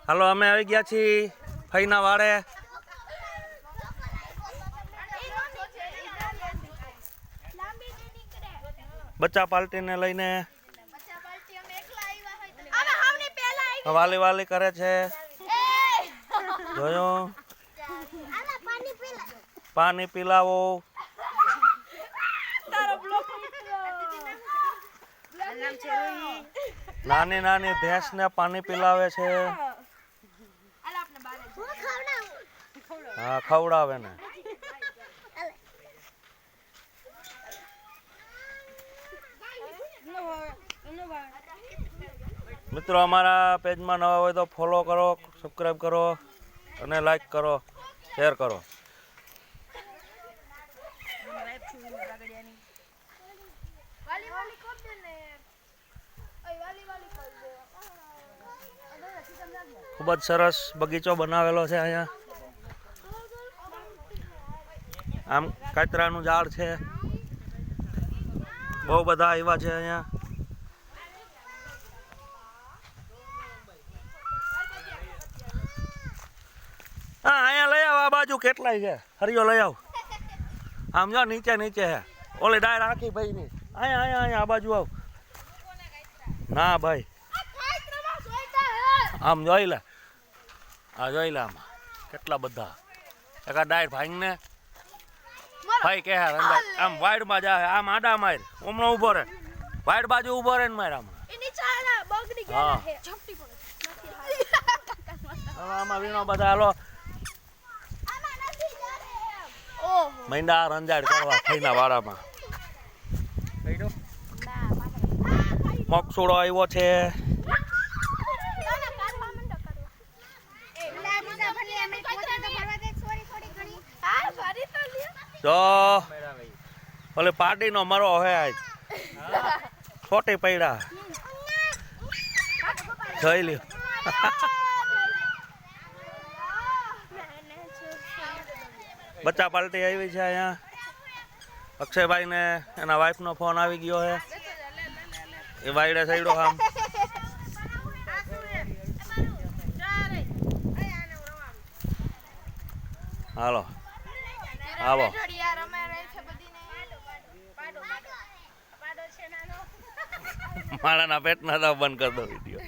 હાલો અમે આવી ગયા છીએ ફઈના વાડે. બચ્ચા પાર્ટીને લઈને વાલી વાલી કરે છે. જોયો પાણી પીલાવો. નાની નાની ભેંસ ને પાણી પીલાવે છે. હા ખવડાવે ને. મિત્રો અમારા પેજમાં નવા હોય તો ફોલો કરો, સબસ્ક્રાઈબ કરો અને લાઈક કરો, શેર કરો. ખૂબ જ સરસ બગીચો બનાવેલો છે અહીંયા. આમ કાતરાનું ઝાડ છે. બહુ બધા આવ્યા છે અહીંયા. હા અહીંયા લઈ આવ. આ બાજુ કેટલાય છે. હરિયો લઈ આવ. આમ જો નીચે નીચે હે. ઓલી ડાયર આખી ભાઈ ની. અહીંયા અહીંયા અહીંયા આ બાજુ આવ. ના ભાઈ આમ જોઈ લે. આ જોઈ લે આમાં કેટલા બધા. એક આ ડાયર ભાઈ ને ભાઈ કે આમ વાઈડ માં જાય. આમ આડા માર હમણાં ઉભો રે. વાઈડ બાજુ ઉભો રે ને માર આમ. હા આમાં વીણો બધા. હાલો મૈંડા રંજાડ કરવા ફઈના વાડામાં. મોકસુડો આવ્યો છે. તો ઓલે પાર્ટી નો મરો હે આજ છોટી પૈડા જોઈ લ્યો. બચ્ચા પાર્ટી આવી છે અહીંયા. અક્ષયભાઈ ને એના વાઈફ નો ફોન આવી ગયો છે. એ વાયડે સઈડો આમ. હાલો આવો. મારાના પેટ ના બંધ કરી દો વિડીયો.